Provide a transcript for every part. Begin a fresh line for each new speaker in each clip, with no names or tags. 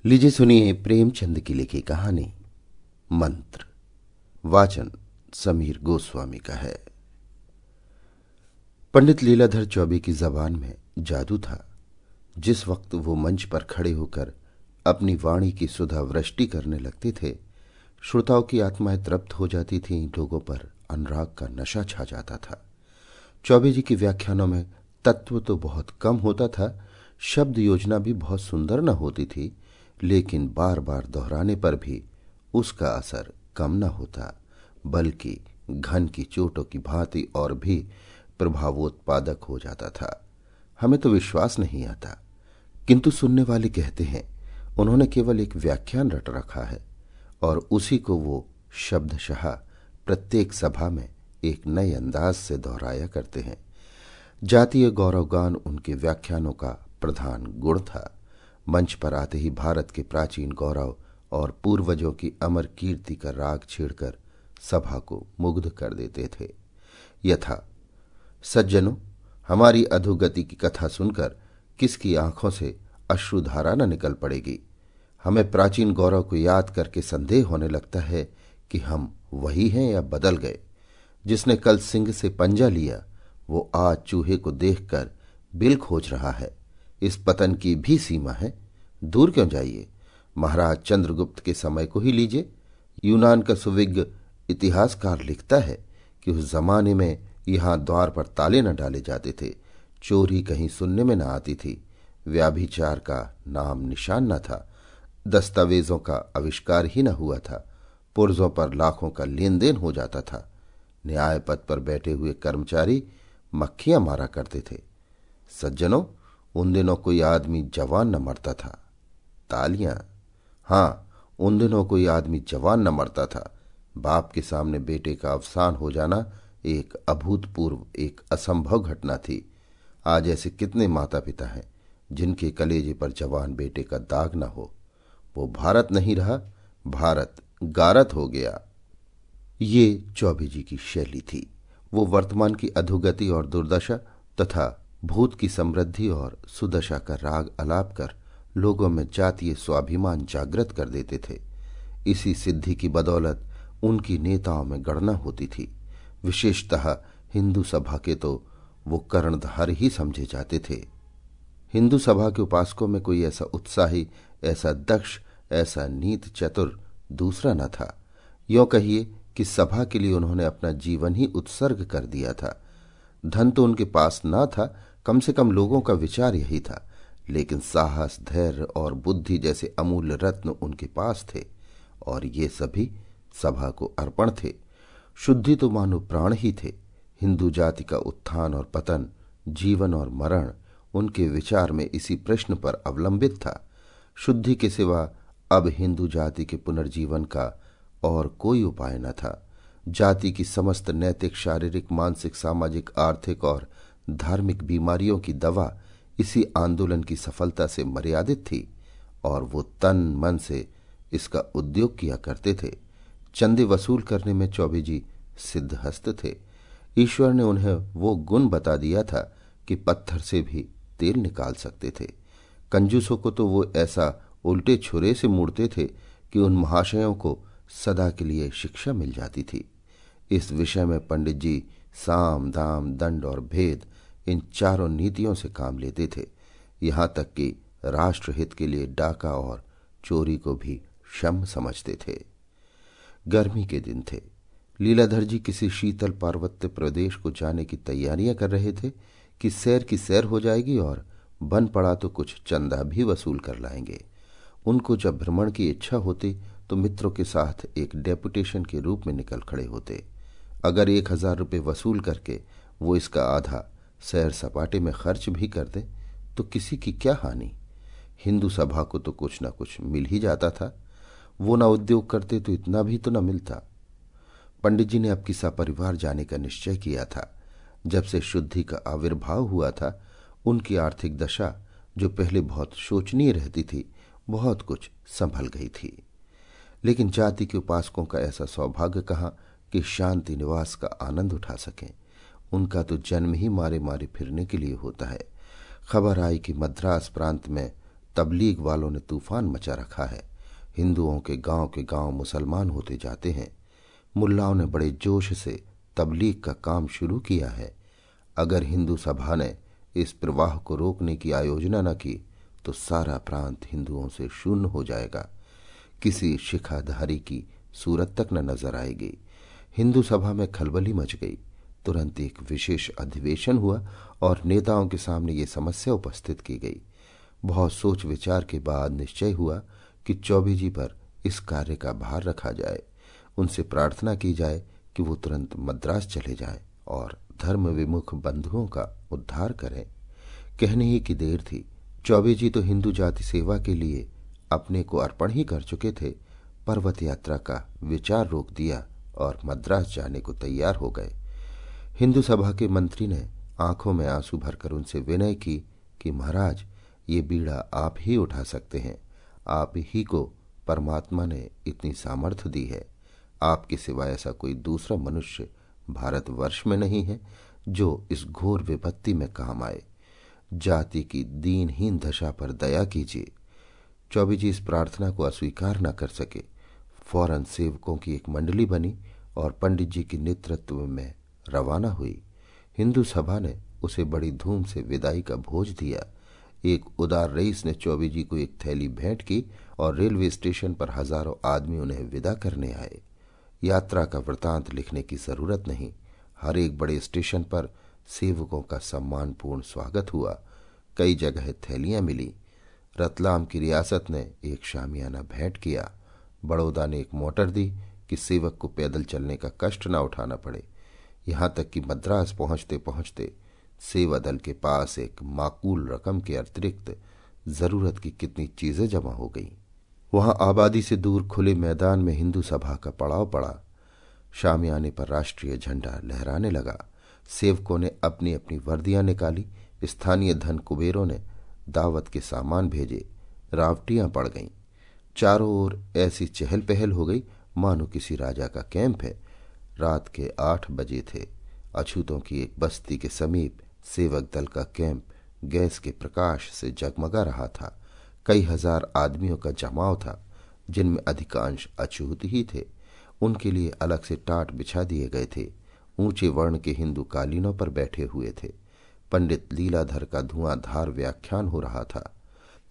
लीजिए सुनिए प्रेमचंद की लिखी कहानी मंत्र। वाचन समीर गोस्वामी का है। पंडित लीलाधर चौबे की जबान में जादू था। जिस वक्त वो मंच पर खड़े होकर अपनी वाणी की सुधा वृष्टि करने लगते थे, श्रोताओं की आत्माएं तृप्त हो जाती थीं, लोगों पर अनुराग का नशा छा जाता था। चौबे जी के व्याख्यानों में तत्व तो बहुत कम होता था, शब्द योजना भी बहुत सुंदर न होती थी, लेकिन बार बार दोहराने पर भी उसका असर कम न होता, बल्कि घन की चोटों की भांति और भी प्रभावोत्पादक हो जाता था। हमें तो विश्वास नहीं आता, किंतु सुनने वाले कहते हैं उन्होंने केवल एक व्याख्यान रट रखा है और उसी को वो शब्दशः प्रत्येक सभा में एक नए अंदाज से दोहराया करते हैं। जातीय गौरवगान उनके व्याख्यानों का प्रधान गुण था। मंच पर आते ही भारत के प्राचीन गौरव और पूर्वजों की अमर कीर्ति का राग छेड़कर सभा को मुग्ध कर देते थे। यथा, सज्जनों, हमारी अधोगति की कथा सुनकर किसकी आंखों से अश्रुधारा न निकल पड़ेगी। हमें प्राचीन गौरव को याद करके संदेह होने लगता है कि हम वही हैं या बदल गए। जिसने कल सिंह से पंजा लिया, वो आज चूहे को देखकर बिल खोज रहा है। इस पतन की भी सीमा है, दूर क्यों जाइए। महाराज चंद्रगुप्त के समय को ही लीजिए। यूनान का सुविज्ञ इतिहासकार लिखता है कि उस जमाने में यहां द्वार पर ताले न डाले जाते थे, चोरी कहीं सुनने में न आती थी, व्याभिचार का नाम निशान न था, दस्तावेजों का आविष्कार ही न हुआ था, पुर्जों पर लाखों का लेन देन हो जाता था, न्याय पद पर बैठे हुए कर्मचारी मक्खियां मारा करते थे। सज्जनों, उन दिनों कोई आदमी जवान न मरता था। तालियां। हां, उन दिनों कोई आदमी जवान न मरता था। बाप के सामने बेटे का अवसान हो जाना एक अभूतपूर्व, एक असंभव घटना थी। आज ऐसे कितने माता पिता हैं जिनके कलेजे पर जवान बेटे का दाग न हो। वो भारत नहीं रहा, भारत गारत हो गया। ये चौबे जी की शैली थी। वो वर्तमान की अधोगति और दुर्दशा तथा भूत की समृद्धि और सुदशा का राग अलाप कर लोगों में जातीय स्वाभिमान जागृत कर देते थे। इसी सिद्धि की बदौलत उनकी नेताओं में गणना होती थी। विशेषतः हिंदू सभा के तो वो कर्णधार ही समझे जाते थे। हिंदू सभा के उपासकों में कोई ऐसा उत्साही, ऐसा दक्ष, ऐसा नीत चतुर दूसरा न था। यों कहिए कि सभा के लिए उन्होंने अपना जीवन ही उत्सर्ग कर दिया था। धन तो उनके पास न था, कम से कम लोगों का विचार यही था, लेकिन साहस, धैर्य और बुद्धि जैसे अमूल्य रत्न उनके पास थे, और ये सभी सभा को अर्पण थे। शुद्धि तो मानो प्राण ही थे। हिंदू जाति का उत्थान और पतन, जीवन और मरण उनके विचार में इसी प्रश्न पर अवलंबित था। शुद्धि के सिवा अब हिंदू जाति के पुनर्जीवन का और कोई उपाय न था। जाति की समस्त नैतिक, शारीरिक, मानसिक, सामाजिक, आर्थिक और धार्मिक बीमारियों की दवा इसी आंदोलन की सफलता से मर्यादित थी, और वो तन मन से इसका उद्योग किया करते थे। चंदे वसूल करने में चौबे जी सिद्धहस्त थे। ईश्वर ने उन्हें वो गुण बता दिया था कि पत्थर से भी तेल निकाल सकते थे। कंजूसों को तो वो ऐसा उल्टे छुरे से मूड़ते थे कि उन महाशयों को सदा के लिए शिक्षा मिल जाती थी। इस विषय में पंडित जी साम, दाम, दंड और भेद, इन चारों नीतियों से काम लेते थे। यहां तक कि राष्ट्रहित के लिए डाका और चोरी को भी क्षम समझते थे। गर्मी के दिन थे। लीलाधर जी किसी शीतल पार्वत्य प्रदेश को जाने की तैयारियां कर रहे थे कि सैर की सैर हो जाएगी और बन पड़ा तो कुछ चंदा भी वसूल कर लाएंगे। उनको जब भ्रमण की इच्छा होती तो मित्रों के साथ एक डेपुटेशन के रूप में निकल खड़े होते। अगर 1000 रुपये वसूल करके वो इसका आधा सैर सपाटे में खर्च भी कर दे तो किसी की क्या हानि। हिंदू सभा को तो कुछ न कुछ मिल ही जाता था। वो न उद्योग करते तो इतना भी तो न मिलता। पंडित जी ने अब की सपरिवार जाने का निश्चय किया था। जब से शुद्धि का आविर्भाव हुआ था, उनकी आर्थिक दशा, जो पहले बहुत शोचनीय रहती थी, बहुत कुछ संभल गई थी। लेकिन जाति के उपासकों का ऐसा सौभाग्य कहाँ कि शांति निवास का आनंद उठा सकें। उनका तो जन्म ही मारे मारे फिरने के लिए होता है। खबर आई कि मद्रास प्रांत में तबलीग वालों ने तूफान मचा रखा है। हिंदुओं के गांव मुसलमान होते जाते हैं। मुल्लाओं ने बड़े जोश से तबलीग का काम शुरू किया है। अगर हिंदू सभा ने इस प्रवाह को रोकने की आयोजना न की तो सारा प्रांत हिंदुओं से शून्य हो जाएगा। किसी शिखाधारी की सूरत तक न नजर आएगी। हिंदू सभा में खलबली मच गई। तुरंत एक विशेष अधिवेशन हुआ और नेताओं के सामने ये समस्या उपस्थित की गई। बहुत सोच विचार के बाद निश्चय हुआ कि चौबे जी पर इस कार्य का भार रखा जाए। उनसे प्रार्थना की जाए कि वो तुरंत मद्रास चले जाएं और धर्म विमुख बंधुओं का उद्धार करें। कहने ही की देर थी। चौबे जी तो हिंदू जाति सेवा के लिए अपने को अर्पण ही कर चुके थे। पर्वत यात्रा का विचार रोक दिया और मद्रास जाने को तैयार हो गए। हिंदू सभा के मंत्री ने आंखों में आंसू भरकर उनसे विनय की कि महाराज, ये बीड़ा आप ही उठा सकते हैं। आप ही को परमात्मा ने इतनी सामर्थ्य दी है। आपके सिवा ऐसा कोई दूसरा मनुष्य भारतवर्ष में नहीं है जो इस घोर विपत्ति में काम आए। जाति की दीनहीन दशा पर दया कीजिए। चौबे जी इस प्रार्थना को अस्वीकार न कर सके। फौरन सेवकों की एक मंडली बनी और पंडित जी के नेतृत्व में रवाना हुई। हिंदू सभा ने उसे बड़ी धूम से विदाई का भोज दिया। एक उदार रईस ने चौबे जी को एक थैली भेंट की और रेलवे स्टेशन पर हजारों आदमी उन्हें विदा करने आए। यात्रा का वृतांत लिखने की जरूरत नहीं। हर एक बड़े स्टेशन पर सेवकों का सम्मानपूर्ण स्वागत हुआ। कई जगह थैलियां मिली। रतलाम की रियासत ने एक शामियाना भेंट किया। बड़ौदा ने एक मोटर दी कि सेवक को पैदल चलने का कष्ट न उठाना पड़े। यहां तक कि मद्रास पहुंचते पहुंचते सेवा दल के पास एक माकूल रकम के अतिरिक्त जरूरत की कितनी चीजें जमा हो गईं। वहां आबादी से दूर खुले मैदान में हिंदू सभा का पड़ाव पड़ा। शामियाने पर राष्ट्रीय झंडा लहराने लगा। सेवकों ने अपनी अपनी वर्दियां निकाली। स्थानीय धन कुबेरों ने दावत के सामान भेजे। रावटियां पड़ गईं। चारों ओर ऐसी चहल पहल हो गई मानो किसी राजा का कैंप है। रात के 8 बजे थे। अछूतों की एक बस्ती के समीप सेवक दल का कैंप गैस के प्रकाश से जगमगा रहा था। कई हजार आदमियों का जमाव था, जिनमें अधिकांश अछूत ही थे। उनके लिए अलग से टाट बिछा दिए गए थे। ऊंचे वर्ण के हिंदू कालीनों पर बैठे हुए थे। पंडित लीलाधर का धुआंधार व्याख्यान हो रहा था।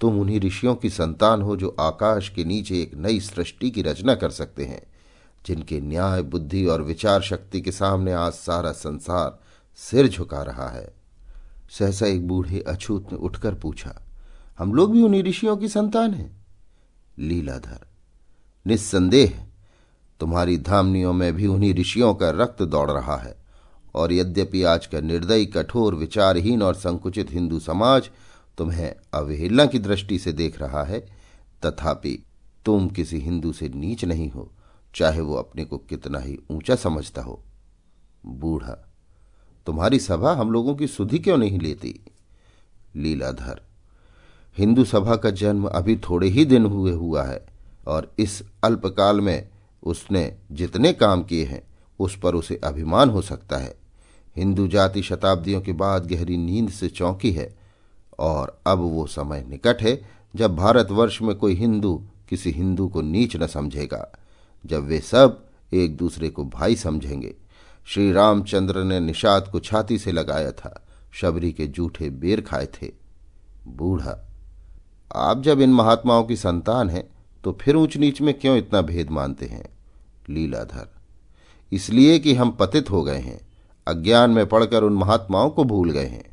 तुम उन्हीं ऋषियों की संतान हो जो आकाश के नीचे एक नई सृष्टि की रचना कर सकते हैं, जिनके न्याय, बुद्धि और विचार शक्ति के सामने आज सारा संसार सिर झुका रहा है। सहसा एक बूढ़े अछूत ने उठकर पूछा, हम लोग भी उन्हीं ऋषियों की संतान हैं? लीलाधर, निस्संदेह तुम्हारी धामनियों में भी उन्हीं ऋषियों का रक्त दौड़ रहा है। और यद्यपि आज का निर्दयी, कठोर, विचारहीन और संकुचित हिंदू समाज तुम्हें अवहेलना की दृष्टि से देख रहा है, तथापि तुम किसी हिंदू से नीच नहीं हो, चाहे वो अपने को कितना ही ऊंचा समझता हो। बूढ़ा, तुम्हारी सभा हम लोगों की सुधि क्यों नहीं लेती? लीलाधर, हिंदू सभा का जन्म अभी थोड़े ही दिन हुए हुआ है और इस अल्पकाल में उसने जितने काम किए हैं उस पर उसे अभिमान हो सकता है। हिंदू जाति शताब्दियों के बाद गहरी नींद से चौंकी है और अब वो समय निकट है जब भारतवर्ष में कोई हिंदू किसी हिंदू को नीच न समझेगा, जब वे सब एक दूसरे को भाई समझेंगे। श्री रामचंद्र ने निषाद को छाती से लगाया था, शबरी के जूठे बेर खाए थे। बूढ़ा, आप जब इन महात्माओं की संतान हैं तो फिर ऊंच नीच में क्यों इतना भेद मानते हैं? लीलाधर, इसलिए कि हम पतित हो गए हैं, अज्ञान में पड़कर उन महात्माओं को भूल गए हैं।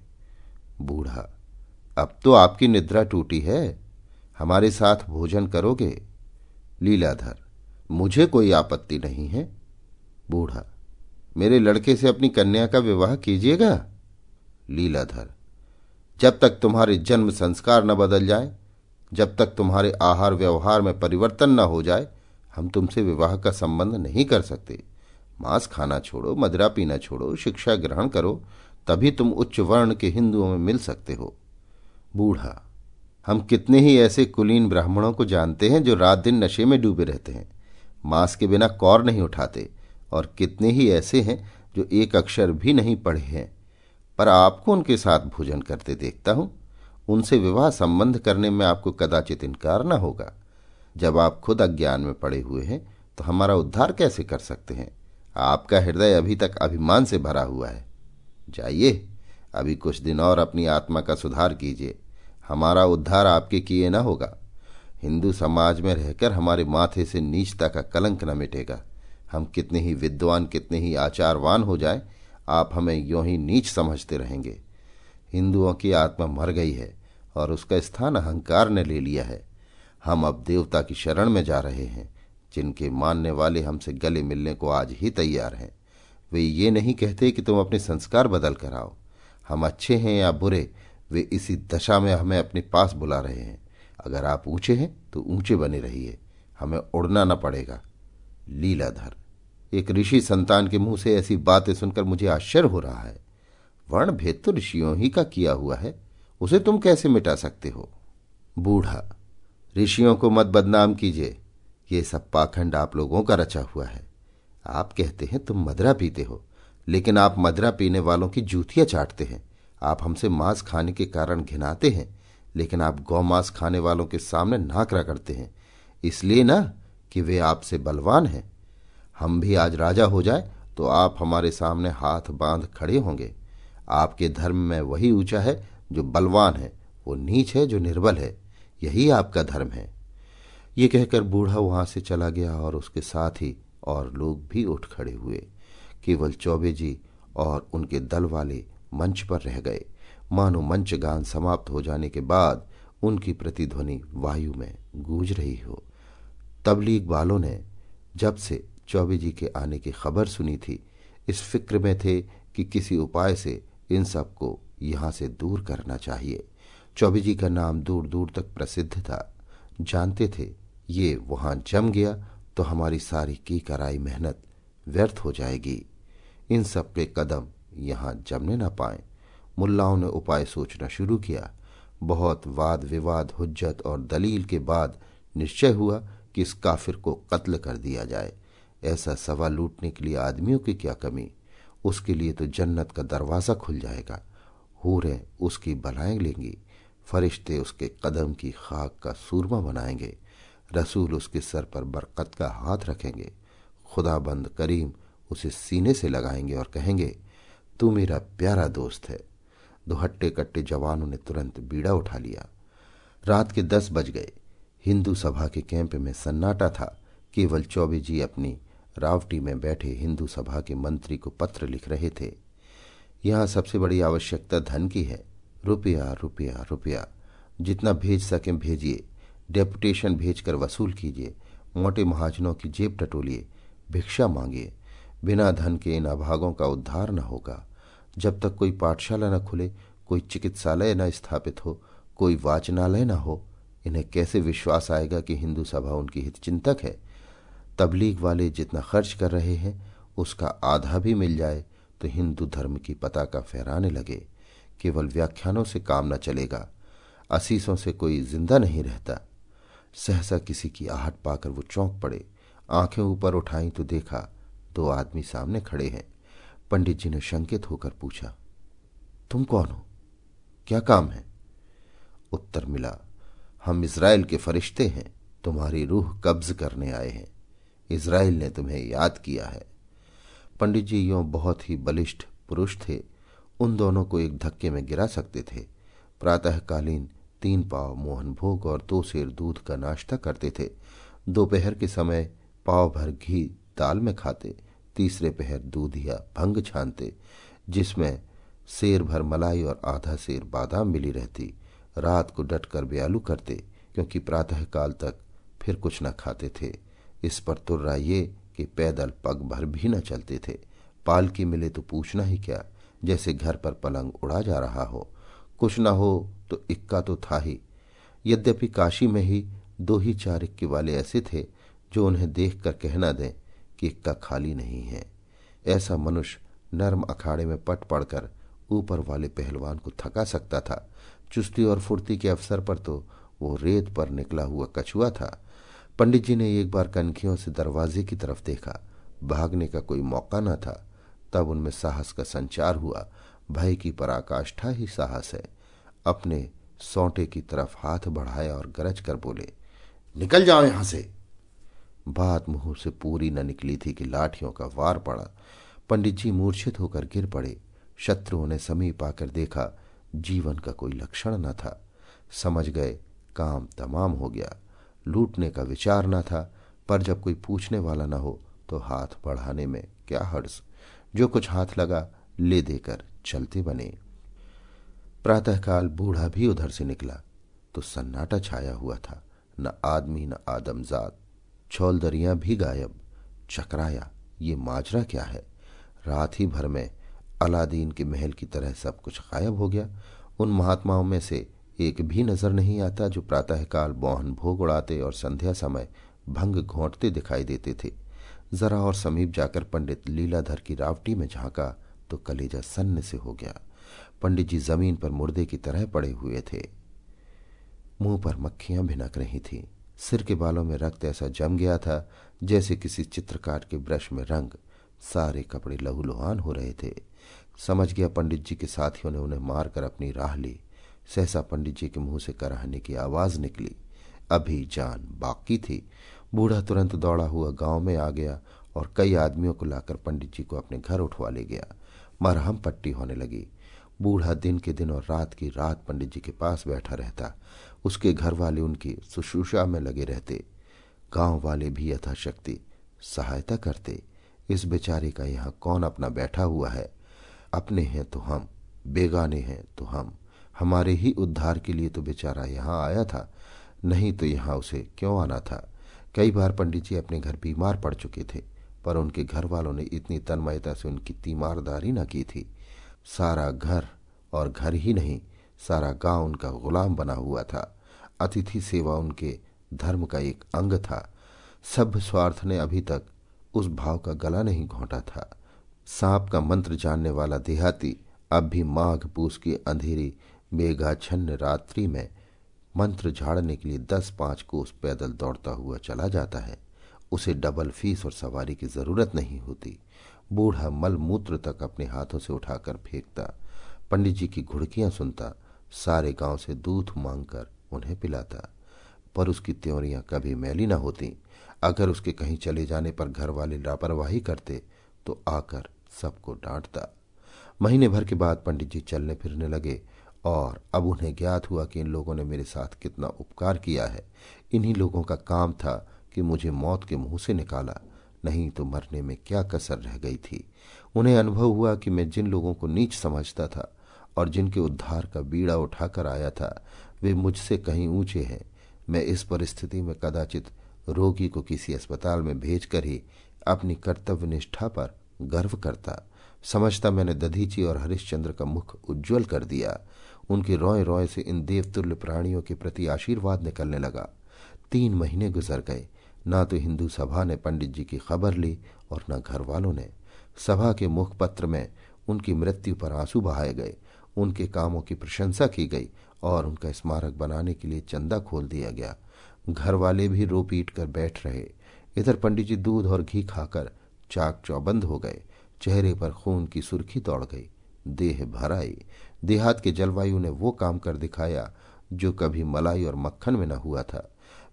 बूढ़ा, अब तो आपकी निद्रा टूटी है, हमारे साथ भोजन करोगे? लीलाधर, मुझे कोई आपत्ति नहीं है। बूढ़ा, मेरे लड़के से अपनी कन्या का विवाह कीजिएगा। लीलाधर, जब तक तुम्हारे जन्म संस्कार न बदल जाए, जब तक तुम्हारे आहार व्यवहार में परिवर्तन न हो जाए, हम तुमसे विवाह का संबंध नहीं कर सकते। मांस खाना छोड़ो, मदिरा पीना छोड़ो, शिक्षा ग्रहण करो, तभी तुम उच्च वर्ण के हिंदुओं में मिल सकते हो। बूढ़ा, हम कितने ही ऐसे कुलीन ब्राह्मणों को जानते हैं जो रात दिन नशे में डूबे रहते हैं, मांस के बिना कौर नहीं उठाते, और कितने ही ऐसे हैं जो एक अक्षर भी नहीं पढ़े हैं, पर आपको उनके साथ भोजन करते देखता हूं। उनसे विवाह संबंध करने में आपको कदाचित इनकार न होगा। जब आप खुद अज्ञान में पड़े हुए हैं तो हमारा उद्धार कैसे कर सकते हैं? आपका हृदय अभी तक अभिमान से भरा हुआ है। जाइए, अभी कुछ दिन और अपनी आत्मा का सुधार कीजिए। हमारा उद्धार आपके किए न होगा। हिंदू समाज में रहकर हमारे माथे से नीचता का कलंक न मिटेगा। हम कितने ही विद्वान, कितने ही आचारवान हो जाएं, आप हमें यूं ही नीच समझते रहेंगे। हिंदुओं की आत्मा मर गई है और उसका स्थान अहंकार ने ले लिया है। हम अब देवता की शरण में जा रहे हैं, जिनके मानने वाले हमसे गले मिलने को आज ही तैयार हैं। वे ये नहीं कहते कि तुम अपने संस्कार बदल कर आओ। हम अच्छे हैं या बुरे, वे इसी दशा में हमें अपने पास बुला रहे हैं। अगर आप ऊंचे हैं तो ऊंचे बने रहिए, हमें उड़ना न पड़ेगा। लीलाधर, एक ऋषि संतान के मुंह से ऐसी बातें सुनकर मुझे आश्चर्य हो रहा है। वर्ण भेद तो ऋषियों ही का किया हुआ है, उसे तुम कैसे मिटा सकते हो? बूढ़ा, ऋषियों को मत बदनाम कीजिए। ये सब पाखंड आप लोगों का रचा हुआ है। आप कहते हैं तुम मदरा पीते हो, लेकिन आप मदरा पीने वालों की जूतियां चाटते हैं। आप हमसे मांस खाने के कारण घिनाते हैं, लेकिन आप गौ मांस खाने वालों के सामने नाक रगड़ते हैं, इसलिए ना कि वे आपसे बलवान हैं। हम भी आज राजा हो जाए तो आप हमारे सामने हाथ बांध खड़े होंगे। आपके धर्म में वही ऊंचा है जो बलवान है, वो नीच है जो निर्बल है। यही आपका धर्म है। ये कहकर बूढ़ा वहां से चला गया और उसके साथ ही और लोग भी उठ खड़े हुए। केवल चौबे जी और उनके दल वाले मंच पर रह गए, मानो मंच गान समाप्त हो जाने के बाद उनकी प्रतिध्वनि वायु में गूंज रही हो। तबलीग वालों ने जब से चौबे जी के आने की खबर सुनी थी, इस फिक्र में थे कि किसी उपाय से इन सबको यहां से दूर करना चाहिए। चौबे जी का नाम दूर दूर तक प्रसिद्ध था। जानते थे ये वहां जम गया तो हमारी सारी की कराई मेहनत व्यर्थ हो जाएगी। इन सब के कदम यहां जमने न पाए। मुल्लाओं ने उपाय सोचना शुरू किया। बहुत वाद विवाद, हुज्जत और दलील के बाद निश्चय हुआ कि इस काफिर को कत्ल कर दिया जाए। ऐसा सवा लूटने के लिए आदमियों की क्या कमी? उसके लिए तो जन्नत का दरवाज़ा खुल जाएगा। हूरें उसकी बलाएं लेंगी, फरिश्ते उसके कदम की खाक का सूरमा बनाएंगे, रसूल उसके सर पर बरकत का हाथ रखेंगे, खुदाबंद करीम उसे सीने से लगाएंगे और कहेंगे, तू मेरा प्यारा दोस्त है। दो हट्टे कट्टे जवानों ने तुरंत बीड़ा उठा लिया। रात के 10 बज गए। हिंदू सभा के कैंप में सन्नाटा था। केवल चौबे जी अपनी रावटी में बैठे हिंदू सभा के मंत्री को पत्र लिख रहे थे। यहाँ सबसे बड़ी आवश्यकता धन की है। रुपया रुपया रुपया, जितना भेज सकें भेजिए। डेपुटेशन भेजकर वसूल कीजिए। मोटे महाजनों की जेब टटोलिए, भिक्षा मांगिए। बिना धन के इन अभागों का उद्धार न होगा। जब तक कोई पाठशाला न खुले, कोई चिकित्सालय न स्थापित हो, कोई वाचनालय न हो, इन्हें कैसे विश्वास आएगा कि हिंदू सभा उनकी हितचिंतक है? तबलीग वाले जितना खर्च कर रहे हैं उसका आधा भी मिल जाए तो हिंदू धर्म की पताका फहराने लगे। केवल व्याख्यानों से काम न चलेगा। असीसों से कोई जिंदा नहीं रहता। सहसा किसी की आहट पाकर वो चौंक पड़े। आंखें ऊपर उठाई तो देखा 2 आदमी सामने खड़े हैं। पंडित जी ने शंकित होकर पूछा, तुम कौन हो? क्या काम है? उत्तर मिला, हम इज़राइल के फरिश्ते हैं, तुम्हारी रूह कब्ज करने आए हैं। इज़राइल ने तुम्हें याद किया है। पंडित जी यों बहुत ही बलिष्ठ पुरुष थे, उन दोनों को एक धक्के में गिरा सकते थे। प्रातःकालीन 3 पाव मोहन भोग और 2 सेर दूध का नाश्ता करते थे। दोपहर के समय पाव भर घी दाल में खाते। तीसरे पहर दूध या भंग छानते, जिसमें सेर भर मलाई और आधा सेर बादाम मिली रहती। रात को डटकर ब्यालू करते, क्योंकि प्रातःकाल तक फिर कुछ न खाते थे। इस पर तुर्रा ये कि पैदल पग भर भी न चलते थे। पालकी मिले तो पूछना ही क्या, जैसे घर पर पलंग उड़ा जा रहा हो। कुछ न हो तो इक्का तो था ही। यद्यपि काशी में ही 2 ही 4 इक्के वाले ऐसे थे जो उन्हें देखकर कहना दें कि इक्का खाली नहीं है। ऐसा मनुष्य नर्म अखाड़े में पट पड़कर ऊपर वाले पहलवान को थका सकता था। चुस्ती और फुर्ती के अवसर पर तो वो रेत पर निकला हुआ कछुआ था। पंडित जी ने एक बार कनखियों से दरवाजे की तरफ देखा। भागने का कोई मौका न था। तब उनमें साहस का संचार हुआ। भय की पराकाष्ठा ही साहस है। अपने सौंटे की तरफ हाथ बढ़ाया और गरज कर बोले, निकल जाओ यहां से। बात मुंह से पूरी न निकली थी कि लाठियों का वार पड़ा। पंडित जी मूर्छित होकर गिर पड़े। शत्रुओं ने समीप आकर देखा, जीवन का कोई लक्षण न था। समझ गए काम तमाम हो गया। लूटने का विचार न था, पर जब कोई पूछने वाला न हो तो हाथ बढ़ाने में क्या हर्ज। जो कुछ हाथ लगा ले देकर चलते बने। प्रातःकाल बूढ़ा भी उधर से निकला तो सन्नाटा छाया हुआ था। न आदमी न आदमजात। छौलदरियां भी गायब। चकराया, ये माजरा क्या है? रात ही भर में अलादीन के महल की तरह सब कुछ गायब हो गया। उन महात्माओं में से एक भी नजर नहीं आता जो प्रातःकाल मोहन भोग उड़ाते और संध्या समय भंग घोंटते दिखाई देते थे। जरा और समीप जाकर पंडित लीलाधर की रावटी में झांका तो कलेजा सन्न से हो गया। पंडित जी जमीन पर मुर्दे की तरह पड़े हुए थे। मुंह पर मक्खियां भिनक रही थीं। सिर के बालों में रक्त ऐसा जम गया था जैसे किसी चित्रकार के ब्रश में रंग। सारे कपड़े लहूलुहान हो रहे थे। समझ गया पंडित जी के साथियों ने उन्हें मारकर अपनी राह ली। सहसा पंडित जी के मुंह से कराहने की आवाज निकली। अभी जान बाकी थी। बूढ़ा तुरंत दौड़ा हुआ गांव में आ गया और कई आदमियों को लाकर पंडित जी को अपने घर उठवा ले गया। मरहम पट्टी होने लगी। बूढ़ा दिन के दिन और रात की रात पंडित जी के पास बैठा रहता। उसके घर वाले उनकी शुश्रूषा में लगे रहते। गांव वाले भी यथाशक्ति सहायता करते। इस बेचारे का यहाँ कौन अपना बैठा हुआ है? अपने हैं तो हम, बेगाने हैं तो हम। हमारे ही उद्धार के लिए तो बेचारा यहाँ आया था, नहीं तो यहाँ उसे क्यों आना था? कई बार पंडित जी अपने घर बीमार पड़ चुके थे, पर उनके घर वालों ने इतनी तन्मयता से उनकी तीमारदारी न की थी। सारा घर, और घर ही नहीं सारा गांव उनका गुलाम बना हुआ था। अतिथि सेवा उनके धर्म का एक अंग था। सभ्य स्वार्थ ने अभी तक उस भाव का गला नहीं घोंटा था। सांप का मंत्र जानने वाला देहाती अब भी माघ पूस की अंधेरी मेघाच्छन्न रात्रि में मंत्र झाड़ने के लिए 10-5 कोस पैदल दौड़ता हुआ चला जाता है। उसे डबल फीस और सवारी की जरूरत नहीं होती। बूढ़ा मल मूत्र तक अपने हाथों से उठाकर फेंकता। पंडित जी की घुड़कियां सुनता। सारे गांव से दूध मांगकर उन्हें पिलाता। पर उसकी त्योरियां कभी मैली न होती। अगर उसके कहीं चले जाने पर घर वाले लापरवाही करते तो आकर सबको डांटता। महीने भर के बाद पंडित जी चलने फिरने लगे और अब उन्हें ज्ञात हुआ कि इन लोगों ने मेरे साथ कितना उपकार किया है। इन्हीं लोगों का काम था कि मुझे मौत के मुंह से निकाला, नहीं तो मरने में क्या कसर रह गई थी। उन्हें अनुभव हुआ कि मैं जिन लोगों को नीच समझता था और जिनके उद्धार का बीड़ा उठाकर आया था, वे मुझसे कहीं ऊंचे हैं। मैं इस परिस्थिति में कदाचित रोगी को किसी अस्पताल में भेजकर ही अपनी कर्तव्य निष्ठा पर गर्व करता। समझता मैंने दधीची और हरिश्चंद्र का मुख उज्ज्वल कर दिया। उनके रोए रोए से इन देवतुल्य प्राणियों के प्रति आशीर्वाद निकलने लगा। 3 महीने गुजर गए। ना तो हिंदू सभा ने पंडित जी की खबर ली और न घर वालों ने। सभा के मुखपत्र में उनकी मृत्यु पर आंसू बहाए गए। उनके कामों की प्रशंसा की गई और उनका स्मारक बनाने के लिए चंदा खोल दिया गया। घर वाले भी रो पीट कर बैठ रहे। इधर पंडित जी दूध और घी खाकर चाक चौबंद हो गए। चेहरे पर खून की सुर्खी दौड़ गई। देह भर आई। देहात के जलवायु ने वो काम कर दिखाया जो कभी मलाई और मक्खन में न हुआ था।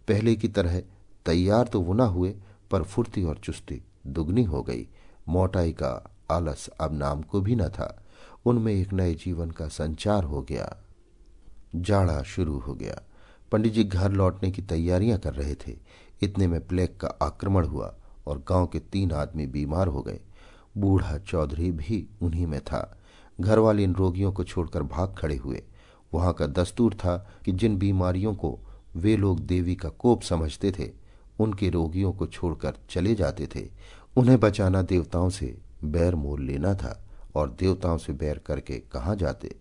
पहले की तरह तैयार तो वो न हुए, पर फुर्ती और चुस्ती दुगनी हो गई। मोटाई का आलस अब नाम को भी न था। उनमें एक नए जीवन का संचार हो गया। जाड़ा शुरू हो गया। पंडित जी घर लौटने की तैयारियां कर रहे थे। इतने में प्लेग का आक्रमण हुआ और गांव के 3 आदमी बीमार हो गए। बूढ़ा चौधरी भी उन्हीं में था। घर वाले इन रोगियों को छोड़कर भाग खड़े हुए। वहां का दस्तूर था कि जिन बीमारियों को वे लोग देवी का कोप समझते थे, उनके रोगियों को छोड़कर चले जाते थे। उन्हें बचाना देवताओं से बैर मोल लेना था, और देवताओं से बैर करके कहाँ जाते।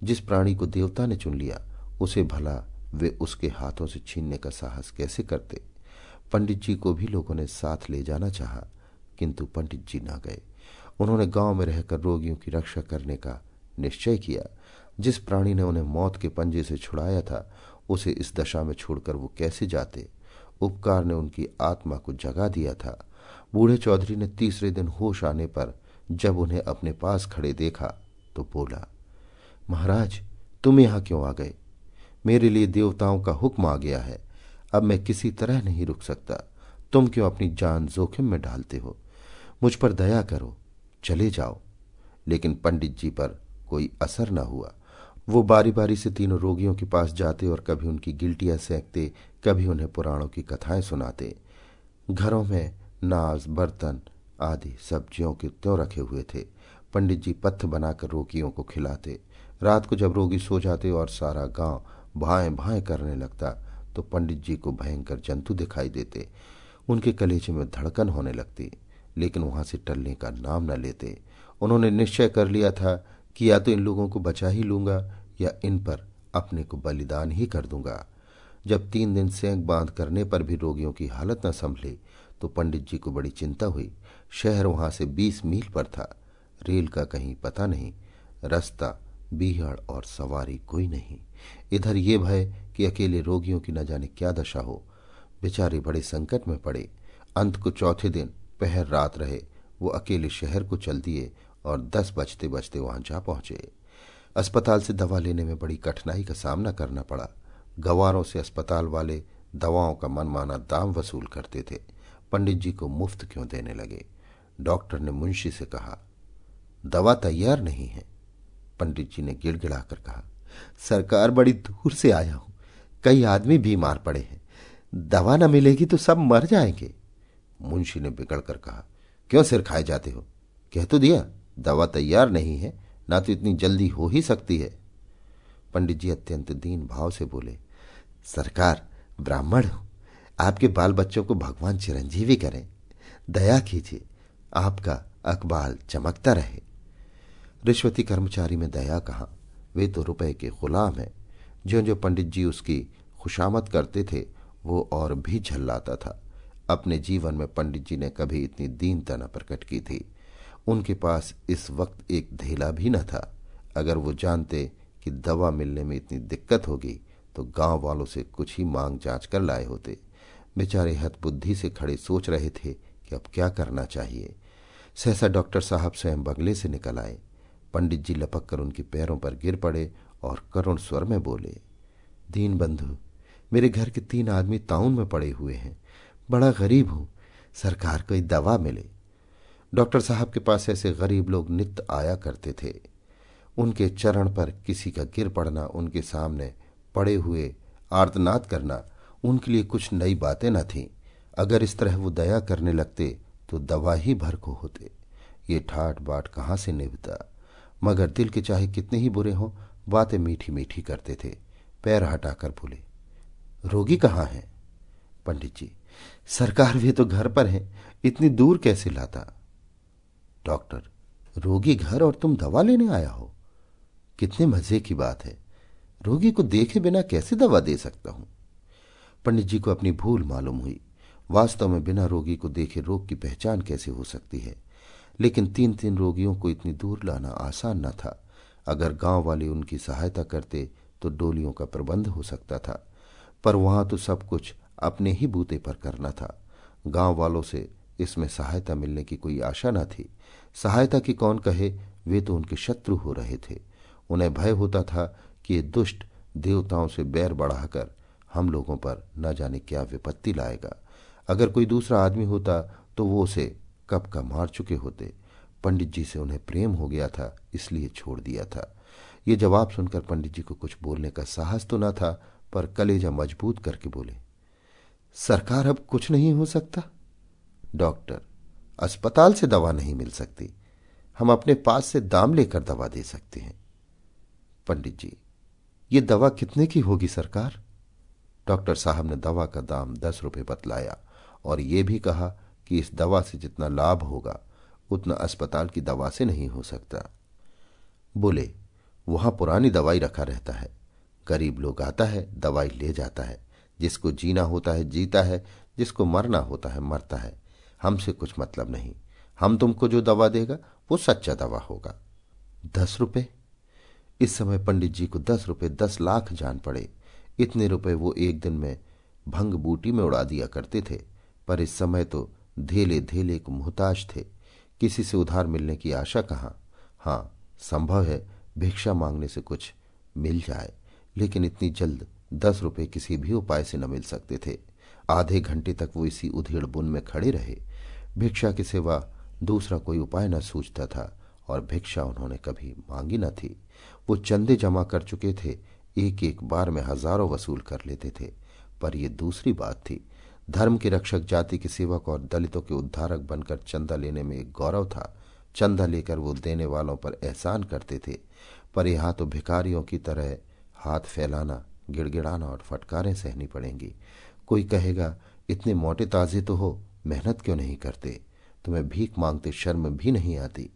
जिस प्राणी को देवता ने चुन लिया, उसे भला वे उसके हाथों से छीनने का साहस कैसे करते। पंडित जी को भी लोगों ने साथ ले जाना चाहा, किंतु पंडित जी न गए। उन्होंने गांव में रहकर रोगियों की रक्षा करने का निश्चय किया। जिस प्राणी ने उन्हें मौत के पंजे से छुड़ाया था, उसे इस दशा में छोड़कर वो कैसे जाते। उपकार ने उनकी आत्मा को जगा दिया था। बूढ़े चौधरी ने तीसरे दिन होश आने पर जब उन्हें अपने पास खड़े देखा तो बोला, महाराज, तुम यहां क्यों आ गए? मेरे लिए देवताओं का हुक्म आ गया है। अब मैं किसी तरह नहीं रुक सकता। तुम क्यों अपनी जान जोखिम में डालते हो? मुझ पर दया करो, चले जाओ। लेकिन पंडित जी पर कोई असर न हुआ। वो बारी बारी से तीनों रोगियों के पास जाते और कभी उनकी गिल्टियां सेंकते, कभी उन्हें पुराणों की कथाएं सुनाते। घरों में नाज, बर्तन आदि सब्जियों के त्यों रखे हुए थे। पंडित जी पत्थ बनाकर रोगियों को खिलाते। रात को जब रोगी सो जाते और सारा गांव भाएं भाएं करने लगता, तो पंडित जी को भयंकर जंतु दिखाई देते। उनके कलेजे में धड़कन होने लगती, लेकिन वहां से टलने का नाम न लेते। उन्होंने निश्चय कर लिया था कि या तो इन लोगों को बचा ही लूंगा या इन पर अपने को बलिदान ही कर दूंगा। जब 3 दिन सेंक बांध करने पर भी रोगियों की हालत न संभली, तो पंडित जी को बड़ी चिंता हुई। शहर वहां से 20 मील पर था। रेल का कहीं पता नहीं, रास्ता, बीहड़ और सवारी कोई नहीं। इधर ये भय कि अकेले रोगियों की न जाने क्या दशा हो। बेचारे बड़े संकट में पड़े। अंत को चौथे दिन पहर रात रहे वो अकेले शहर को चल दिए और 10 बजते बजते वहां जा पहुंचे। अस्पताल से दवा लेने में बड़ी कठिनाई का सामना करना पड़ा। गवारों से अस्पताल वाले दवाओं का मनमाना दाम वसूल करते थे। पंडित जी को मुफ्त क्यों देने लगे? डॉक्टर ने मुंशी से कहा, दवा तैयार नहीं है। पंडित जी ने गिड़गिड़ाकर कहा, सरकार, बड़ी दूर से आया हूं, कई आदमी बीमार पड़े हैं, दवा न मिलेगी तो सब मर जाएंगे। मुंशी ने बिगड़कर कहा, क्यों सिर खाए जाते हो? कह तो दिया दवा तैयार नहीं है, ना तो इतनी जल्दी हो ही सकती है। पंडित जी अत्यंत दीन भाव से बोले, सरकार, ब्राह्मण हूं, आपके बाल बच्चों को भगवान चिरंजीवी करें, दया कीजिए, आपका अकबाल चमकता रहे। रिश्वती कर्मचारी में दया कहाँ, वे तो रुपए के गुलाम हैं। ज्यों ज्यों पंडित जी उसकी खुशामद करते थे, वो और भी झल्लाता था। अपने जीवन में पंडित जी ने कभी इतनी दीनता न प्रकट की थी। उनके पास इस वक्त एक धेला भी न था। अगर वो जानते कि दवा मिलने में इतनी दिक्कत होगी, तो गांव वालों से कुछ ही मांग जांच कर लाए होते। बेचारे हतबुद्धि से खड़े सोच रहे थे कि अब क्या करना चाहिए। सहसा डॉक्टर साहब स्वयं बंगले से निकल आए। पंडित जी लपक कर उनके पैरों पर गिर पड़े और करुण स्वर में बोले, दीन बंधु, मेरे घर के 3 आदमी ताउन में पड़े हुए हैं, बड़ा गरीब हूं, सरकार कोई दवा मिले। डॉक्टर साहब के पास ऐसे गरीब लोग नित्य आया करते थे। उनके चरण पर किसी का गिर पड़ना, उनके सामने पड़े हुए आर्तनाद करना उनके लिए कुछ नई बातें न थीं। अगर इस तरह वो दया करने लगते तो दवा ही भर को होते। ये ठाट बाट कहाँ से निभता। मगर दिल के चाहे कितने ही बुरे हों, बातें मीठी मीठी करते थे। पैर हटाकर बोले, रोगी कहाँ है? पंडित जी, सरकार, वे तो घर पर हैं, इतनी दूर कैसे लाता? डॉक्टर, रोगी घर और तुम दवा लेने आया हो? कितने मजे की बात है। रोगी को देखे बिना कैसे दवा दे सकता हूं? पंडित जी को अपनी भूल मालूम हुई। वास्तव में बिना रोगी को देखे रोग की पहचान कैसे हो सकती है? लेकिन 3 रोगियों को इतनी दूर लाना आसान न था। अगर गांव वाले उनकी सहायता करते तो डोलियों का प्रबंध हो सकता था, पर वहां तो सब कुछ अपने ही बूते पर करना था। गांव वालों से इसमें सहायता मिलने की कोई आशा न थी। सहायता की कौन कहे, वे तो उनके शत्रु हो रहे थे। उन्हें भय होता था कि ये दुष्ट देवताओं से बैर बढ़ाकर हम लोगों पर न जाने क्या विपत्ति लाएगा। अगर कोई दूसरा आदमी होता तो वो उसे कब का मार चुके होते। पंडित जी से उन्हें प्रेम हो गया था, इसलिए छोड़ दिया था। ये जवाब सुनकर पंडित जी को कुछ बोलने का साहस तो न था, पर कलेजा मजबूत करके बोले, सरकार, अब कुछ नहीं हो सकता? डॉक्टर, अस्पताल से दवा नहीं मिल सकती, हम अपने पास से दाम लेकर दवा दे सकते हैं। पंडित जी, ये दवा कितने की होगी सरकार? डॉक्टर साहब ने दवा का दाम 10 रुपये बतलाया और ये भी कहा कि इस दवा से जितना लाभ होगा उतना अस्पताल की दवा से नहीं हो सकता। बोले, वहां पुरानी दवाई रखा रहता है, गरीब लोग आता है, दवाई ले जाता है। जिसको जीना होता है जीता है, जिसको मरना होता है मरता है। हमसे कुछ मतलब नहीं। हम तुमको जो दवा देगा वो सच्चा दवा होगा। 10 रुपये? इस समय पंडित जी को 10 रुपये 10 लाख जान पड़े। इतने रुपए वो एक दिन में भंग बूटी में उड़ा दिया करते थे, पर इस समय तो धेले धेले को मुहताज थे। किसी से उधार मिलने की आशा कहाँ। हाँ, संभव है भिक्षा मांगने से कुछ मिल जाए, लेकिन इतनी जल्द 10 रुपए किसी भी उपाय से न मिल सकते थे। आधे घंटे तक वो इसी उधेड़ बुन में खड़े रहे। भिक्षा के सिवा दूसरा कोई उपाय न सूझता था और भिक्षा उन्होंने कभी मांगी न थी। वो चंदे जमा कर चुके थे, एक एक बार में हजारों वसूल कर लेते थे। पर यह दूसरी बात थी। धर्म के रक्षक, जाति के सेवक और दलितों के उद्धारक बनकर चंदा लेने में एक गौरव था। चंदा लेकर वो देने वालों पर एहसान करते थे, पर यहां तो भिखारियों की तरह हाथ फैलाना, गिड़गिड़ाना और फटकारें सहनी पड़ेंगी। कोई कहेगा, इतने मोटे ताजे तो हो, मेहनत क्यों नहीं करते? तुम्हें भीख मांगते शर्म भी नहीं आती।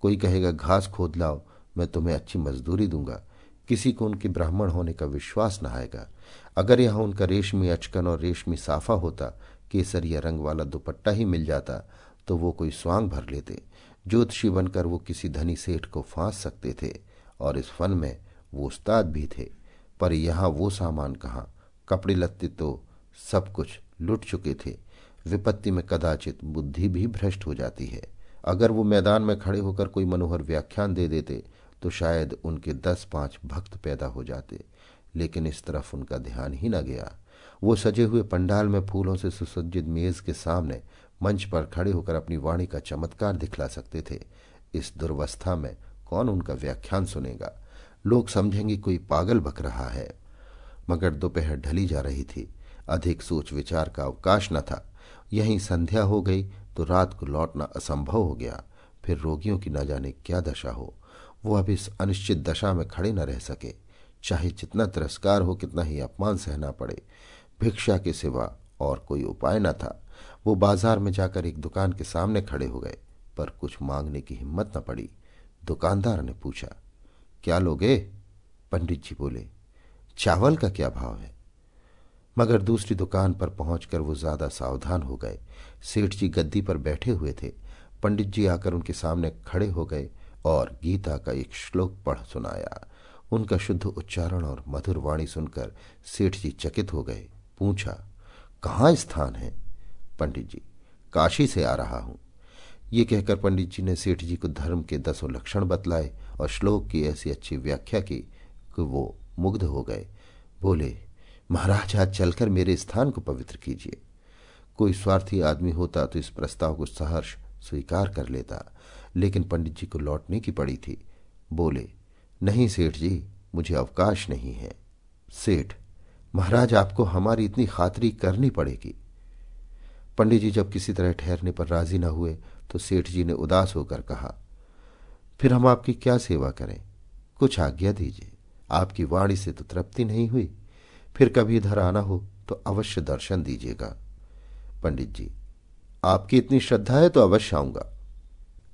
कोई कहेगा, घास खोद लाओ, मैं तुम्हें अच्छी मजदूरी दूंगा। किसी को उनके ब्राह्मण होने का विश्वास न आएगा। अगर यहां उनका रेशमी अचकन और रेशमी साफा होता, केसरिया रंग वाला दुपट्टा ही मिल जाता, तो वो कोई स्वांग भर लेते। ज्योतिषी बनकर वो किसी धनी सेठ को फांस सकते थे और इस फन में वो उस्ताद भी थे। पर यहां वो सामान कहाँ? कपड़े लत्ते तो सब कुछ लुट चुके थे। विपत्ति में कदाचित बुद्धि भी भ्रष्ट हो जाती है। अगर वो मैदान में खड़े होकर कोई मनोहर व्याख्यान दे देते तो शायद उनके 10-5 भक्त पैदा हो जाते, लेकिन इस तरफ उनका ध्यान ही न गया। वो सजे हुए पंडाल में फूलों से सुसज्जित मेज के सामने मंच पर खड़े होकर अपनी वाणी का चमत्कार दिखला सकते थे। इस दुर्वस्था में कौन उनका व्याख्यान सुनेगा? लोग समझेंगे कोई पागल बक रहा है। मगर दोपहर ढली जा रही थी। अधिक सोच विचार का अवकाश न था। यहीं संध्या हो गई तो रात को लौटना असंभव हो गया। फिर रोगियों की न जाने क्या दशा हो। वो अब इस अनिश्चित दशा में खड़े न रह सके। चाहे जितना तिरस्कार हो, कितना ही अपमान सहना पड़े, भिक्षा के सिवा और कोई उपाय न था। वो बाजार में जाकर एक दुकान के सामने खड़े हो गए, पर कुछ मांगने की हिम्मत न पड़ी। दुकानदार ने पूछा, क्या लोगे? पंडित जी बोले, चावल का क्या भाव है? मगर दूसरी दुकान पर पहुंचकर वो ज्यादा सावधान हो गए। सेठ जी गद्दी पर बैठे हुए थे। पंडित जी आकर उनके सामने खड़े हो गए और गीता का एक श्लोक पढ़ सुनाया। उनका शुद्ध उच्चारण और मधुर वाणी सुनकर सेठ जी चकित हो गए। पूछा, कहाँ स्थान है? पंडित जी, काशी से आ रहा हूं। ये कहकर पंडित जी ने सेठ जी को धर्म के 10 लक्षण बतलाए और श्लोक की ऐसी अच्छी व्याख्या की कि वो मुग्ध हो गए। बोले, महाराज, आज चलकर मेरे स्थान को पवित्र कीजिए। कोई स्वार्थी आदमी होता तो इस प्रस्ताव को सहर्ष स्वीकार कर लेता, लेकिन पंडित जी को लौटने की पड़ी थी। बोले, नहीं सेठ जी, मुझे अवकाश नहीं है। सेठ, महाराज, आपको हमारी इतनी खातरी करनी पड़ेगी। पंडित जी जब किसी तरह ठहरने पर राजी न हुए तो सेठ जी ने उदास होकर कहा, फिर हम आपकी क्या सेवा करें? कुछ आज्ञा दीजिए। आपकी वाणी से तो तृप्ति नहीं हुई। फिर कभी इधर आना हो तो अवश्य दर्शन दीजिएगा। पंडित जी, आपकी इतनी श्रद्धा है तो अवश्य आऊंगा।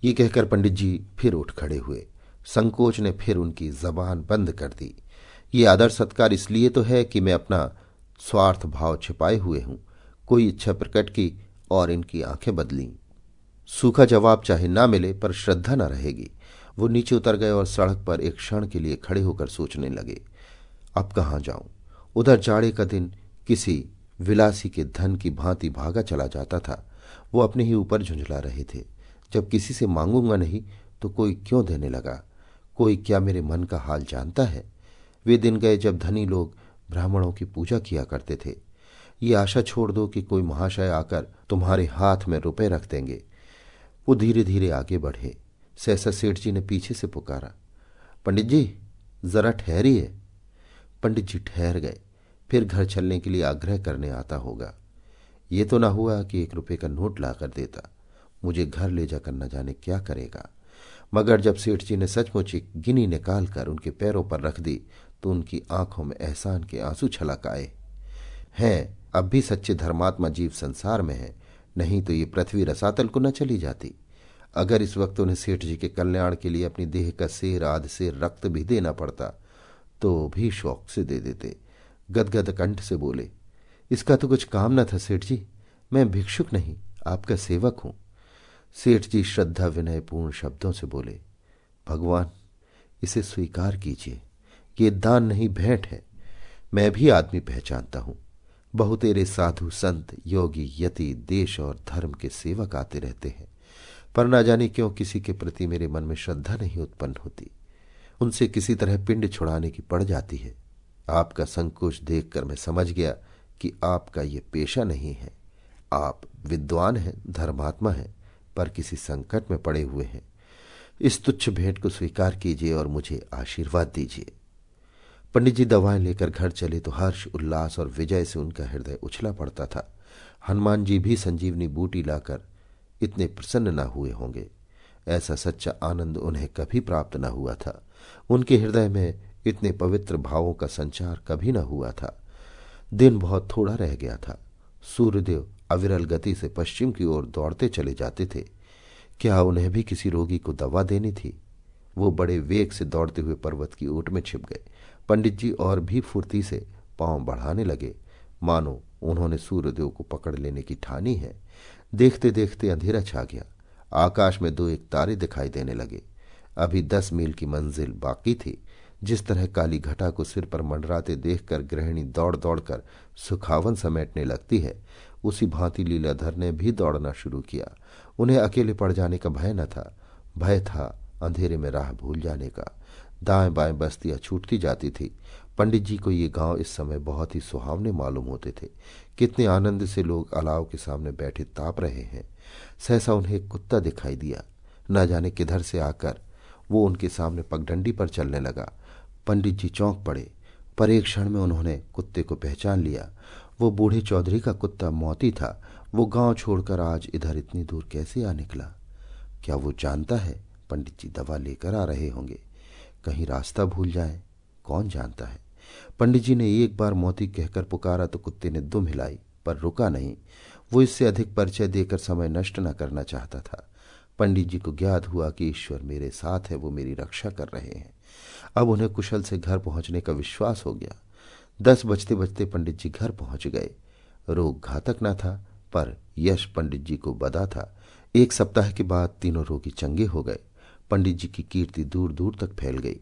ये कहकर पंडित जी फिर उठ खड़े हुए। संकोच ने फिर उनकी जबान बंद कर दी। ये आदर सत्कार इसलिए तो है कि मैं अपना स्वार्थ भाव छिपाए हुए हूं। कोई इच्छा प्रकट की और इनकी आंखें बदली। सूखा जवाब चाहे ना मिले, पर श्रद्धा न रहेगी। वो नीचे उतर गए और सड़क पर एक क्षण के लिए खड़े होकर सोचने लगे, अब कहाँ जाऊं? उधर जाड़े का दिन किसी विलासी के धन की भांति भागा चला जाता था। वो अपने ही ऊपर झुंझला रहे थे। जब किसी से मांगूंगा नहीं तो कोई क्यों देने लगा? कोई क्या मेरे मन का हाल जानता है? वे दिन गए जब धनी लोग ब्राह्मणों की पूजा किया करते थे। ये आशा छोड़ दो कि कोई महाशय आकर तुम्हारे हाथ में रुपए रख देंगे। वो धीरे धीरे आगे बढ़े। सहसा सेठ जी ने पीछे से पुकारा, पंडित जी, जरा ठहरिए। पंडित जी ठहर गए। फिर घर चलने के लिए आग्रह करने आता होगा। ये तो ना हुआ कि 1 रुपये का नोट लाकर देता। मुझे घर ले जाकर न जाने क्या करेगा। मगर जब सेठ जी ने सचमुच एक गिनी निकाल कर उनके पैरों पर रख दी तो उनकी आंखों में एहसान के आंसू छलक आए। हैं, अब भी सच्चे धर्मात्मा जीव संसार में है, नहीं तो ये पृथ्वी रसातल को न चली जाती। अगर इस वक्त उन्हें सेठ जी के कल्याण के लिए अपनी देह का सेर आध से रक्त भी देना पड़ता तो भी शौक से दे देते। गदगद कंठ से बोले, इसका तो कुछ काम न था सेठ जी, मैं भिक्षुक नहीं, आपका सेवक हूं। सेठ जी श्रद्धा विनय पूर्ण शब्दों से बोले, भगवान, इसे स्वीकार कीजिए। ये दान नहीं, भेंट है। मैं भी आदमी पहचानता हूं। बहुतेरे साधु संत योगी यति देश और धर्म के सेवक आते रहते हैं, पर ना जाने क्यों किसी के प्रति मेरे मन में श्रद्धा नहीं उत्पन्न होती। उनसे किसी तरह पिंड छुड़ाने की पड़ जाती है। आपका संकोच देखकर मैं समझ गया कि आपका ये पेशा नहीं है। आप विद्वान हैं, धर्मात्मा हैं, पर किसी संकट में पड़े हुए हैं। इस तुच्छ भेंट को स्वीकार कीजिए और मुझे आशीर्वाद दीजिए। पंडित जी दवाएं लेकर घर चले तो हर्ष, उल्लास और विजय से उनका हृदय उछला पड़ता था। हनुमान जी भी संजीवनी बूटी लाकर इतने प्रसन्न न हुए होंगे। ऐसा सच्चा आनंद उन्हें कभी प्राप्त न हुआ था। उनके हृदय में इतने पवित्र भावों का संचार कभी न हुआ था। दिन बहुत थोड़ा रह गया था। सूर्यदेव अविरल गति से पश्चिम की ओर दौड़ते चले जाते थे। क्या उन्हें भी किसी रोगी को दवा देनी थी? वो बड़े वेग से दौड़ते हुए पर्वत की ओट में छिप गए। पंडित जी और भी फुर्ती से पांव बढ़ाने लगे, मानो उन्होंने सूर्यदेव को पकड़ लेने की ठानी है। देखते देखते अंधेरा छा गया। आकाश में 2-1 तारे दिखाई देने लगे। अभी 10 मील की मंजिल बाकी थी। जिस तरह काली घटा को सिर पर मंडराते देखकर गृहिणी दौड़ दौड़कर सुखावन समेटने लगती है, उसी भांति लीलाधर ने भी दौड़ना शुरू किया। उन्हें अकेले पड़ जाने का भय न था, भय था अंधेरे में राह भूल जाने का। दाएं बाएं बस्तियां छूटती जाती थी। पंडित जी को ये गांव इस समय बहुत ही सुहावने मालूम होते थे। कितने आनंद से लोग अलाव के सामने बैठे ताप रहे हैं। सहसा उन्हें एक कुत्ता दिखाई दिया। न जाने किधर से आकर वो उनके सामने पगडंडी पर चलने लगा। पंडित जी चौंक पड़े, पर एक क्षण में उन्होंने कुत्ते को पहचान लिया। वो बूढ़े चौधरी का कुत्ता मोती था। वो गांव छोड़कर आज इधर इतनी दूर कैसे आ निकला? क्या वो जानता है पंडित जी दवा लेकर आ रहे होंगे? कहीं रास्ता भूल जाए, कौन जानता है। पंडित जी ने एक बार मोती कहकर पुकारा तो कुत्ते ने दुम हिलाई, पर रुका नहीं। वो इससे अधिक परिचय देकर समय नष्ट न करना चाहता था। पंडित जी को ज्ञात हुआ कि ईश्वर मेरे साथ है, वो मेरी रक्षा कर रहे हैं। अब उन्हें कुशल से घर पहुंचने का विश्वास हो गया। 10 बजते बजते पंडित जी घर पहुंच गए। रोग घातक न था, पर यश पंडित जी को बदा था। 1 सप्ताह के बाद तीनों रोगी चंगे हो गए। पंडित जी की कीर्ति दूर दूर तक फैल गई।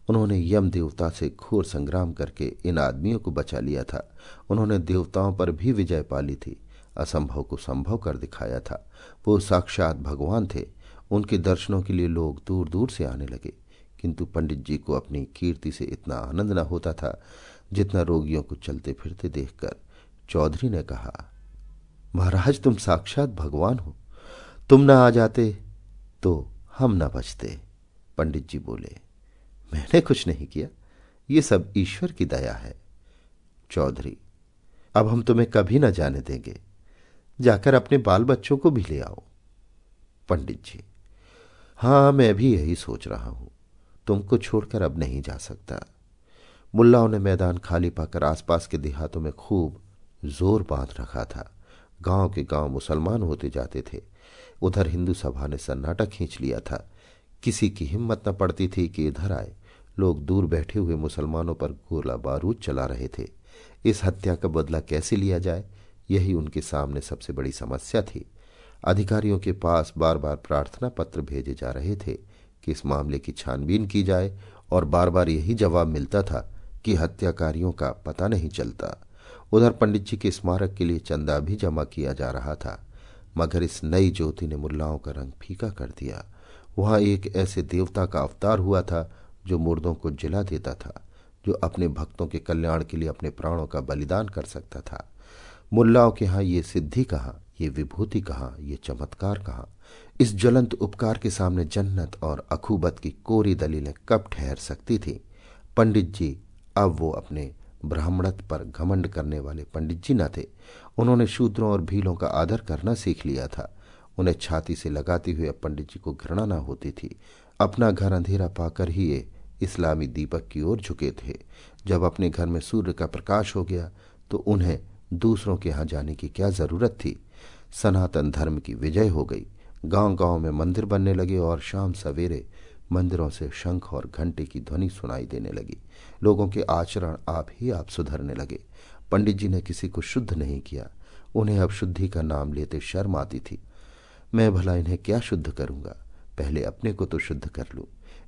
उन्होंने यम देवता से घोर संग्राम करके इन आदमियों को बचा लिया था। उन्होंने देवताओं पर भी विजय पाली थी। असंभव को संभव कर दिखाया था। वो साक्षात भगवान थे। उनके दर्शनों के लिए लोग दूर दूर से आने लगे। किंतु पंडित जी को अपनी कीर्ति से इतना आनंद न होता था जितना रोगियों को चलते फिरते देखकर। चौधरी ने कहा, महाराज तुम साक्षात भगवान हो। तुम न आ जाते तो हम न बचते। पंडित जी बोले, मैंने कुछ नहीं किया, ये सब ईश्वर की दया है। चौधरी, अब हम तुम्हें कभी न जाने देंगे। जाकर अपने बाल बच्चों को भी ले आओ। पंडित जी, हाँ मैं भी यही सोच रहा हूं। तुमको छोड़कर अब नहीं जा सकता। मुल्लाओं ने मैदान खाली पाकर आसपास के देहातों में खूब जोर बांध रखा था। गांव के गांव मुसलमान होते जाते थे। उधर हिंदू सभा ने सन्नाटा खींच लिया था। किसी की हिम्मत न पड़ती थी कि इधर आए। लोग दूर बैठे हुए मुसलमानों पर गोला बारूद चला रहे थे। इस हत्या का बदला कैसे लिया जाए, यही उनके सामने सबसे बड़ी समस्या थी। अधिकारियों के पास बार बार प्रार्थना पत्र भेजे जा रहे थे कि इस मामले की छानबीन की जाए, और बार बार यही जवाब मिलता था कि हत्याकारियों का पता नहीं चलता। उधर पंडित जी के स्मारक के लिए चंदा भी जमा किया जा रहा था, मगर इस नई ज्योति ने मुल्लाओं का रंग फीका कर दिया। वहां एक ऐसे देवता का अवतार हुआ था जो मुर्दों को जिला देता था, जो अपने भक्तों के कल्याण के लिए अपने प्राणों का बलिदान कर सकता था। मुल्लाओं के यहाँ ये सिद्धि कहाँ, ये विभूति कहाँ, ये चमत्कार कहाँ? इस ज्वलंत उपकार के सामने जन्नत और अखूबत की कोरी दलीलें कब ठहर सकती थी? पंडित जी अब वो अपने ब्राह्मणत्व पर घमंड करने वाले पंडित जी न थे। उन्होंने शूद्रों और भीलों का आदर करना सीख लिया था। उन्हें छाती से लगाते हुए अब पंडित जी को घृणा न होती थी। अपना घर अंधेरा पाकर ही ये इस्लामी दीपक की ओर झुके थे। जब अपने घर में सूर्य का प्रकाश हो गया तो उन्हें दूसरों के यहाँ जाने की क्या जरूरत थी? सनातन धर्म की विजय हो गई। गांव गांव में मंदिर बनने लगे और शाम सवेरे मंदिरों से शंख और घंटे की ध्वनि सुनाई देने लगी। लोगों के आचरण आप ही आप सुधरने लगे। पंडित जी ने किसी को शुद्ध नहीं किया। उन्हें अब शुद्धि का नाम लेते शर्म आती थी। मैं भला इन्हें क्या शुद्ध करूंगा? पहले अपने को तो शुद्ध कर लूं।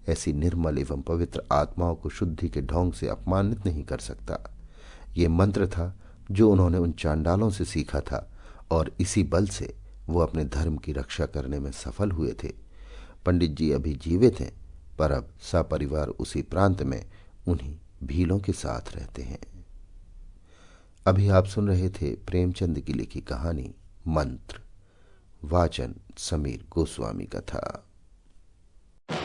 ऐसी निर्मल एवं पवित्र आत्माओं को शुद्धि के ढोंग से अपमानित नहीं कर सकता। ये मंत्र था जो उन्होंने उन चांडालों से सीखा था, और इसी बल से वो अपने धर्म की रक्षा करने में सफल हुए थे। पंडित जी अभी जीवित हैं, पर अब सपरिवार उसी प्रांत में उन्हीं भीलों के साथ रहते हैं। अभी आप सुन रहे थे प्रेमचंद की लिखी कहानी मंत्र। वाचन समीर गोस्वामी का था।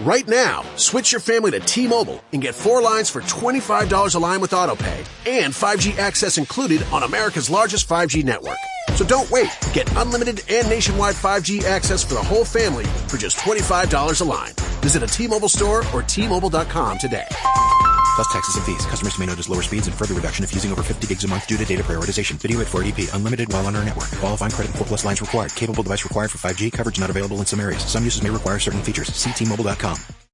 Right now, switch your family to T-Mobile and get 4 lines for $25 a line with AutoPay and 5G access included on America's largest 5G network. So don't wait. Get unlimited and nationwide 5G access for the whole family for just $25 a line. Visit a T-Mobile store or T-Mobile.com today.
Plus taxes and fees. Customers may notice lower speeds and further reduction if using over 50 gigs a month due to data prioritization. Video at 480p. Unlimited while on our network. Qualifying credit 4 plus lines required. Capable device required for 5G. Coverage not available in some areas. Some uses may require certain features. See T-Mobile.com.